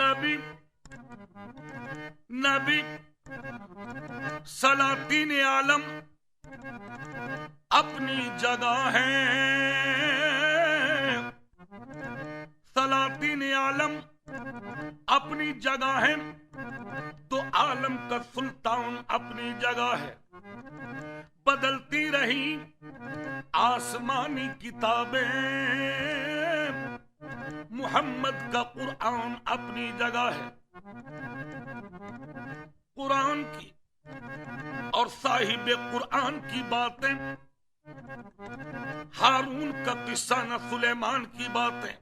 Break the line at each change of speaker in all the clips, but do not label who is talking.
नबी नबी सलातीन आलम अपनी जगह है, सलातीन आलम अपनी जगह है, तो आलम का सुल्तान अपनी जगह है। बदलती रही आसमानी किताबें, मुहम्मद का कुरान अपनी जगह है। कुरान की और साहिब कुरान की बातें, हारून का किस्सा न सुलेमान की बातें,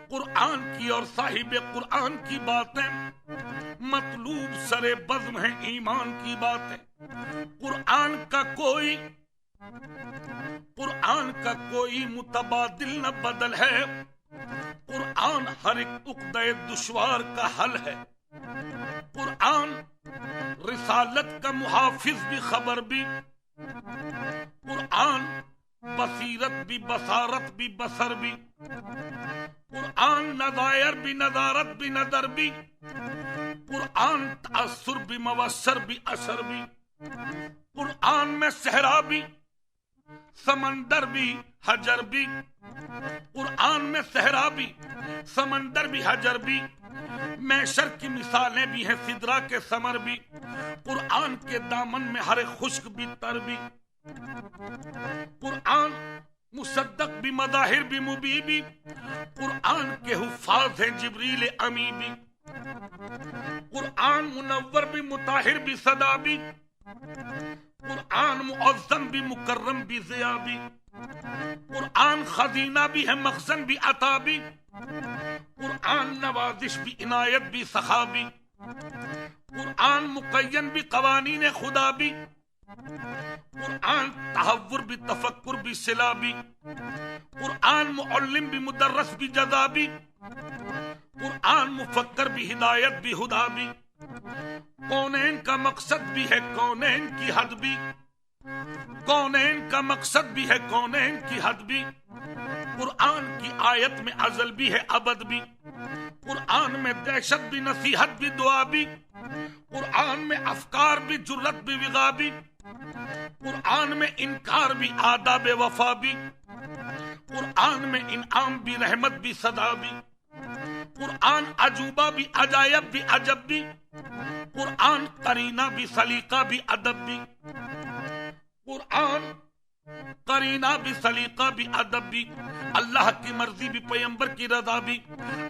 कुरान की और साहिब कुरान की बातें, मतलूब सरे बज़्म है ईमान की बातें। कुरान का कोई मुतबादिल न बदल है, कुरान हर एक उक़्दे दुश्वार का हल है। कुरान रिसालत का मुहाफिज भी खबर भी, कुरान बसीरत भी बसारत भी बसर भी, कुरान नज़ायर भी नज़ारत भी नज़र भी, कुरान तासुर भी मवस्सर भी असर भी। कुरान में सहरा भी समंदर भी हजर भी, कुरान में सहरा भी समंदर भी हजर भी, मैशर की मिसालें भी हैं सिदरा के समर भी, कुरान के दामन में हर खुश्क भी तर भी। कुरान मुसद्दक भी मज़ाहिर भी मुबी भी, कुरान के हुफ़ाज़ हैं जिब्रील अमी भी। कुरान मुनव्वर भी मुताहिर भी सदा भी, कुरान मुअज़्ज़म भी मुकर्रम भी ज़िया भी। कुरान खजीना भी है मखज़न भी अता भी, कुरान नवाजिश भी इनायत भी सखा भी। कुरान मुक़य्यन भी क़वानीन खुदा भी, कुरान तहव्वुर भी तफक्कुर भी सिला भी। कुरान मुअल्लिम भी मुदर्रस भी जज़ा भी, कुरान मुफक्कर भी हिदायत भी हुदा भी। कौनैन का मकसद भी है कौनैन की हद भी, कौनैन का मकसद भी है कौनैन की हद भी। कुरान की आयत में अज़ल भी है अबद भी, कुरान में दहशत भी नसीहत भी दुआ भी, कुरान में अफकार भी जुर्रत भी विगा भी, कुरान में इनकार भी आदाब वफा भी, कुरान में इनाम भी रहमत भी सदा भी। कुरान अजूबा भी अजायब भी अजब भी, कुरान करीना भी सलीका भी अदब भी। कुरान करीना भी सलीका भी अदब भी। अल्लाह की मर्जी भी पैगंबर की रजा भी,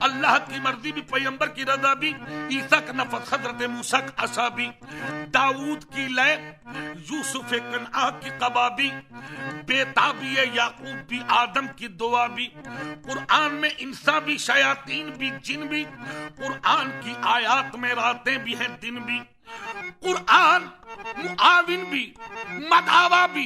अल्लाह की मर्जी भी पैगंबर की रजा भी। ईसा का नफस हजरत मूसा का असा भी, दाऊद की लय यूसुफ कनआ की कबाबी, बेताबी याकूब भी आदम की दुआ भी। कुरान में इंसान भी शयातीन भी जिन भी, कुरान की आयत में रातें भी हैं दिन भी। कुरान मुआविन भी मदावा भी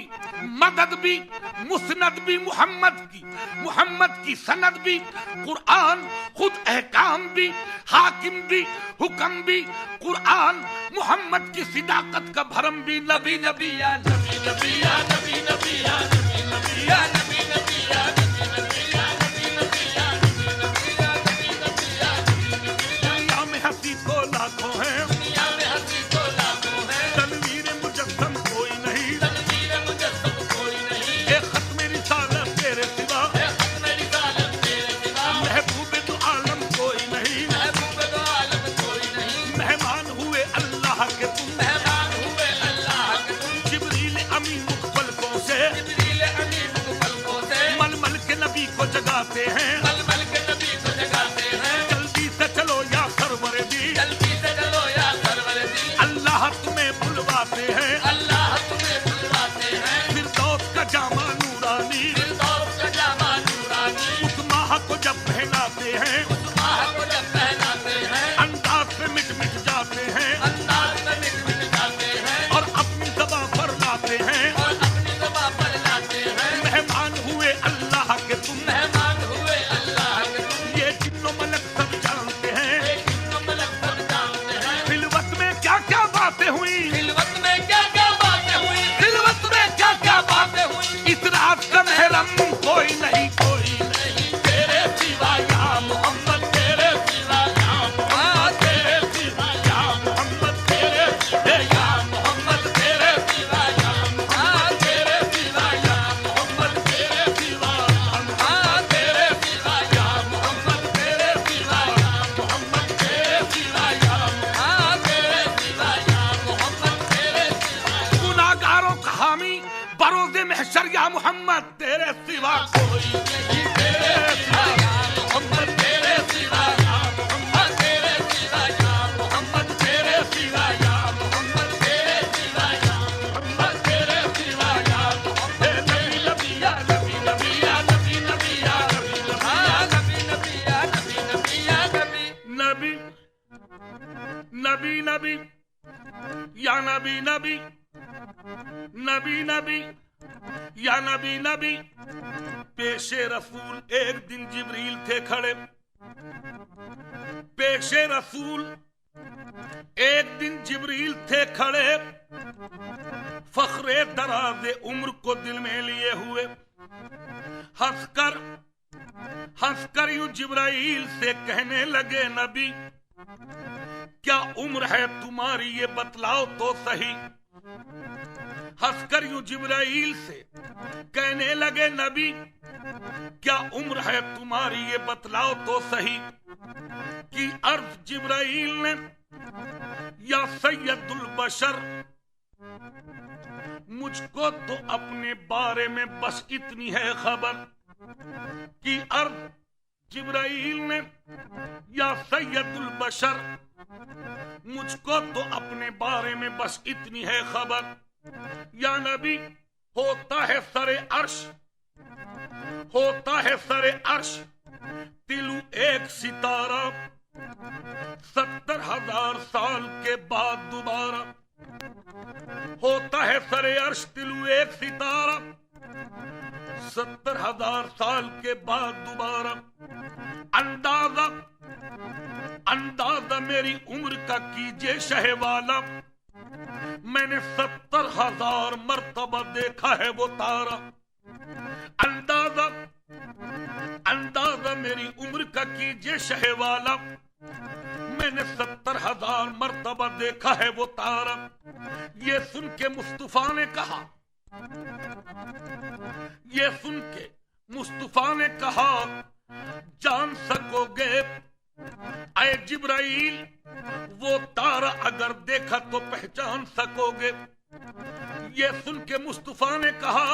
मदद भी मुस्नद भी मुहम्मद की सनद भी। कुरान खुद अहकाम भी हाकिम भी हुक्म भी। कुरान मुहम्मद की सिदाकत का भरम भी। नबी नबी या नबी नबी या नबी नबी या नबी नबी या नबी नबी या नबी नबी या नबी नबी या नबी नबी या नबी नबी या नबी नबी। दुनिया में हंसी तो लाखों हैं, दुनिया में हंसी तो लाखों हैं, तनवीर मुजस्सम कोई नहीं, तनवीर मुजस्सम कोई नहीं। एक खत्म रिसालत तेरे सिवा, एक खत्म रिसालत तेरे सिवा, महबूब दो आलम कोई नहीं, महबूब दो आलम कोई नहीं। मेहमान हुए अल्लाह के तुम, मेहमान हुए अल्लाह के तुम। जिब्रील अमीन मुखपलकों से, जिब्रील अमीन मुखपलकों से मलमल के नबी को जगाते हैं, मलमल के नबी को जगाते हैं। जल्दी से चलो या सरवर दी, जल्दी से चलो या सरवर दी। अल्लाह तुम्हें बुलवाते हैं, अल्लाह तुम्हें बुलवाते हैं। फिरदौस का जामा नूरानी, फिरदौस का जामा नूरानी। उस माह को जब पहनाते हैं, उस माह को जब पहनाते हैं, अंदाज से मिट मिट जाते हैं, अंदाज से मिट मिट जाते हैं। और अपनी ज़बां पर लाते हैं, और अपनी ज़बां पर लाते हैं। मेहमान हुए अल्लाह के तुम, मेहमान हुए अल्लाह के तुम। ये जिन्नो मलक सब जानते हैं, ये जिन्नो मलक सब जानते हैं। खिलवत में क्या क्या बातें हुई, खिलवत में क्या क्या बातें हुई, खिलवत में क्या क्या बातें हुई। इस रात का महरम कोई नहीं, कोई नहीं तेरे सिवा या मोहम्मद। सिवा कोई नहीं तेरे सिवा या मोहम्मद तेरे सिवा या मोहम्मद तेरे सिवा या मोहम्मद तेरे सिवा या मोहम्मद तेरे सिवा या मोहम्मद तेरे सिवा या मोहम्मद नबी नबी या नबी नबी या नबी नबी या नबी नबी या नबी नबी या नबी नबी नबी या नबी नबी नबी नबी या नबी नबी। पेशे रसूल एक दिन जिब्रील थे खड़े, पेशे रसूल एक दिन जिब्रील थे खड़े, फखरे दराज़े उम्र को दिल में लिए हुए, हंसकर यूं जिब्राइल से कहने लगे नबी क्या उम्र है तुम्हारी ये बतलाओ तो सही। हंसकर यूं जिब्राइल से कहने लगे नबी क्या उम्र है तुम्हारी ये बतलाओ तो सही। कि अर्ज जिब्राइल ने या सैयदुल बशर मुझको तो अपने बारे में बस इतनी है खबर। कि अर्ज जिब्राइल ने या सैयदुल बशर मुझको तो अपने बारे में बस इतनी है खबर। या नबी होता है सरे अर्श, होता है सरे अर्श तिलु एक सितारा, 70,000 साल के बाद दोबारा। होता है सरे अर्श तिलु एक सितारा, 70,000 साल के बाद दोबारा। अंदाजा मेरी उम्र का कीजिए शहवाला, मैंने 70,000 मर्तबा देखा है वो तारा। अंदाजा मेरी उम्र का कीजिए शहवाला, मैंने 70,000 मर्तबा देखा है वो तारा। ये सुन के मुस्तफा ने कहा, ये सुन के मुस्तफा ने कहा जान सकोगे ऐ जिब्राइल वो तारा अगर देखा तो पहचान सकोगे। ये सुन के मुस्तफा ने कहा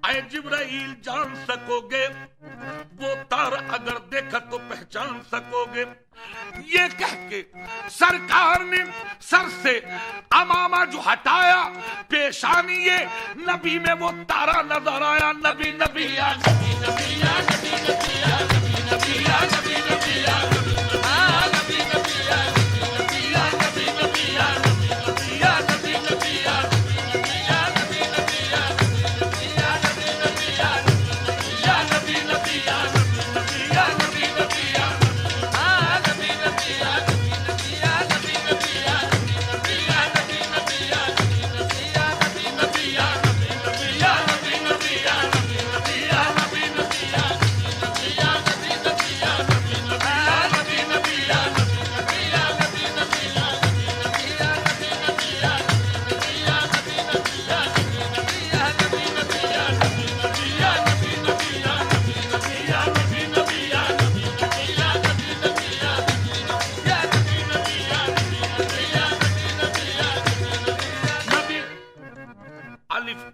ऐ जिब्राइल जान सकोगे वो तारा अगर देखा तो पहचान सकोगे। ये कह के सरकार ने सर से अमामा जो हटाया, पेशानी ये नबी में वो तारा नजर आया। नबी नबी या नबी नबी या नबी नबी या नबी नबी या नबी नबी या नबी नबी या नबी नबी या नबी नबी या नबी नबी या नबी नबी या नबी नबी या नबी नबी या नबी नबी या नबी नबी या नबी नबी या नबी नबी या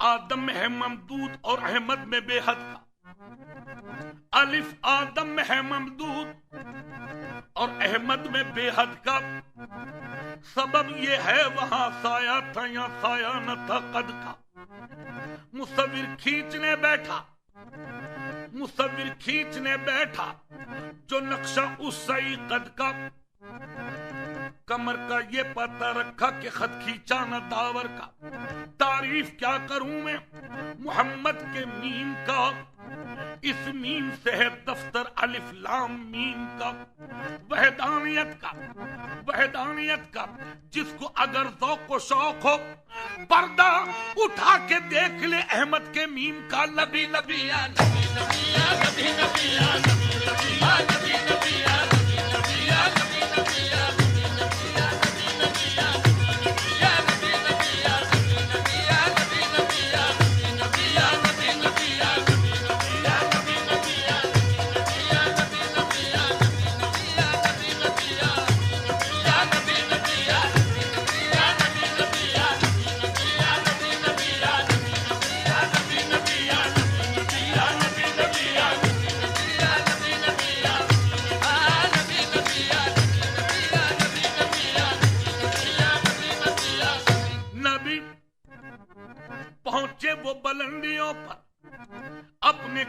आदम में है ममदूद और अहमद में बेहद का। अलिफ आदम में है ममदूद और अहमद में बेहद का। सबब ये है वहां साया था या साया न था कद का। मुसव्विर खींचने बैठा जो नक्शा उस सही कद का। कमर का ये पता रखा कि खत खींचा न दावर का। तारीफ क्या करूं मैं मोहम्मद के मीम का। इस मीम से है दफ्तर अलिफ लाम मीम का। वहदानियत का जिसको अगर ज़ौक़ व शौक हो पर्दा उठा के देख ले अहमद के मीम का। नबी नबी या नबी नबी या नबी नबी या नबी नबी या नबी नबी या नबी नबी या नबी नबी या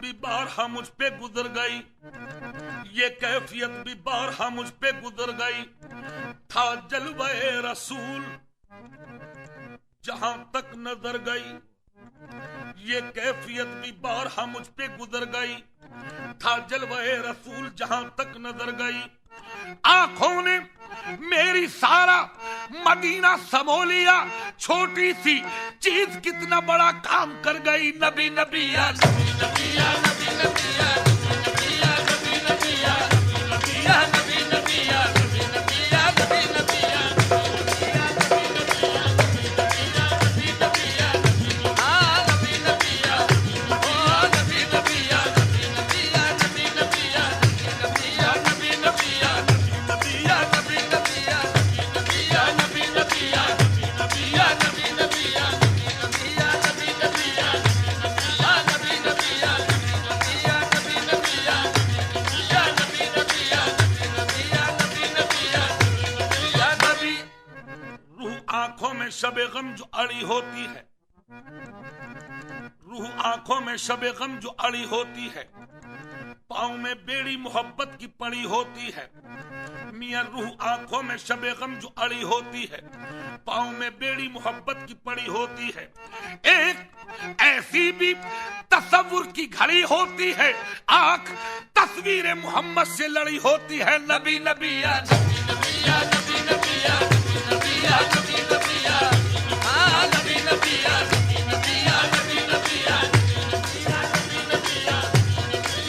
بھی بارہا مجھ پہ گزر گئی، یہ کیفیت بھی بارہا مجھ پہ گزر گئی، تھا جلوہ رسول جہاں تک نظر گئی، یہ کیفیت بھی بارہا مجھ پہ گزر گئی، تھا جلوہ رسول جہاں تک نظر گئی، آنکھوں نے میری سارا مدینہ سمو لیا، چھوٹی سی چیز کتنا بڑا کام کر گئی، نبی نبی یا نبی نبی یا نبی نبی یا نبی یا نبی نبی یا نبی یا نبی نبی یا نبی نبی یا نبی نبی یا شب غم جو اڑی ہوتی ہے، روح آنکھوں میں شب غم جو اڑی ہوتی ہے، پاؤں میں بیڑی محبت کی پڑی ہوتی ہے، میاں روح آنکھوں میں شب غم جو اڑی ہوتی ہے، پاؤں میں بیڑی محبت کی پڑی ہوتی ہے، ایک ایسی بھی تصور کی گھڑی ہوتی ہے، آنکھ تصویر محمد سے لڑی ہوتی ہے، نبی نبی یا نبی نبی یا نبی نبی یا نبی یا نبی نبی یا نبی نبی یا نبی نبی یا نبی نبی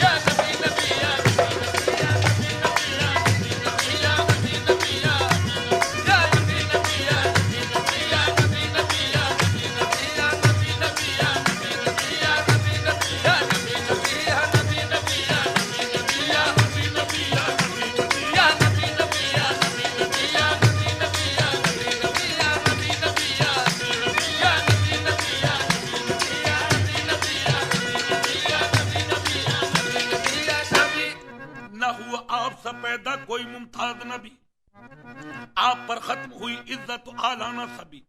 یا نبی نبی یا نبی نبی یا نبی نبی یا نبی نبی یا نبی یا نبی نبی یا نبی نبی یا نبی نبی یا نبی نبی یا نبی نبی یا نبی نبی یا نبی نبی یا نبی نبی یا نبی نبی یا نبی نبی یا نبی نبی یا نبی نبی یا نبی نبی یا نبی نبی یا نبی نبی یا نہ ہوا آپ سے پیدا کوئی ممتاز نبی، آپ پر ختم ہوئی عزت اعلیٰ نسبی،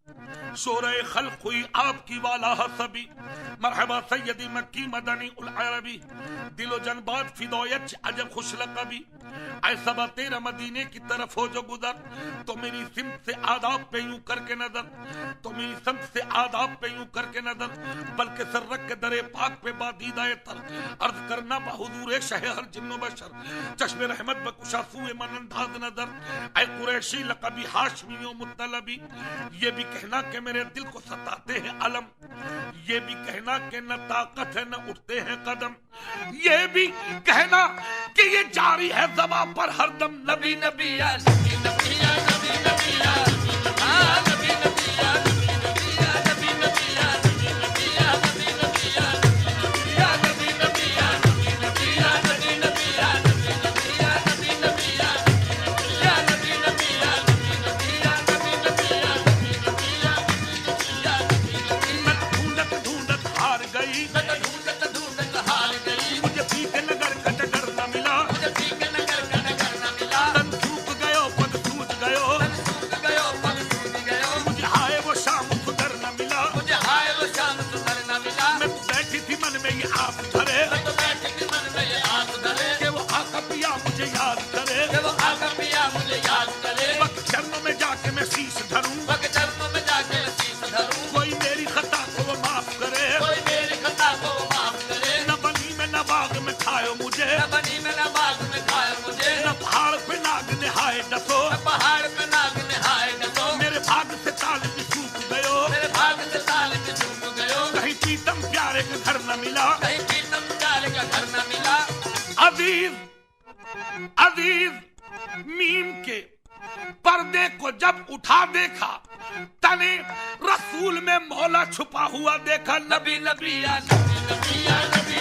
شورہ خلق ہوئی آپ کی والا حسبی، مرحبا سیدی مکی مدنی العربی، دل و جنبات فدایت عجب خوش لقبی، ایسا با تیرا مدینے کی طرف ہو جو گزر، تو میری سمت سے آداب پہ یوں کر کے نظر، تو میری سمت سے آداب پہ یوں کر کے نظر، بلکہ سر رکھ کے در پاک پہ بادیدہ تر، عرض کرنا بحضور شہ ہر جن و بشر، چشم رحمت بکشا سوئے من انداز نظر، اے قریشی لقبی ہاشمی و مطلبی، یہ بھی کہنا کہ میرے دل کو ستاتے ہیں علم، یہ بھی کہنا کہ نہ طاقت ہے نہ اٹھتے ہیں قدم، یہ بھی کہنا کہ یہ جاری ہے زبان پر ہر دم، نبی نبی یا نبی نبی یا نبی نبی یا نبی نبی یا نبی نبی یا نبی نبی یا نبی نبی یا نبی نبی یا نبی نبی یا نبی نبی یا نبی نبی یا نبی نبی یا نبی نبی یا نبی نبی یا نبی نبی یا نبی نبی یا نبی نبی یا میں ڈھونڈت ڈھونڈت ہار گئی، میں ڈھونڈت ڈھونڈت ہار گئی، مجھے پیتے نگر کا ڈگر نہ ملا، مجھے پیتے نگر کا ڈگر نہ ملا، تن سوکھ گئے پد سوج گئے، تن سوکھ گئے پد سوج گئے، مجھے ہائے وہ شام سدر نہ ملا، مجھے ہائے وہ شام سدر نہ ملا، میں تو بیٹھی تھی من میں یہ آپ دھرے، میں تو بیٹھی تھی من میں یہ آپ دھرے، کہ وہ آقا پیا مجھے یاد کرے، کہ وہ آقا پیا مجھے یاد کرے، وقت چرنوں میں جا کے میں شیش دھروں، وقت چرنوں میں جا کے میں شیش دھروں، کوئی میری خطا کو وہ معاف کرے، کوئی میری خطا کو وہ معاف کرے، نہ بنی میں نہ باغ میں کھائے مجھے، نہ بنی میں نہ باغ میں کھائے مجھے، نہ پہاڑ پہ ناگ نہائے ڈسو، نہ پہاڑ پہ ناگ نہائے ڈسو، میرے بھاگ سے تال بھی سوکھ گئے، میرے بھاگ سے تال بھی سوکھ گئے، کہیں پیتم پیارے کا گھر نہ ملا، کہیں پیتم پیارے کا گھر نہ ملا، عزیز عزیز میم کے پردے کو جب اٹھا دیکھا، تنے رسول میں مولا چھپا ہوا دیکھا، نبی نبی یا نبی نبی یا نبی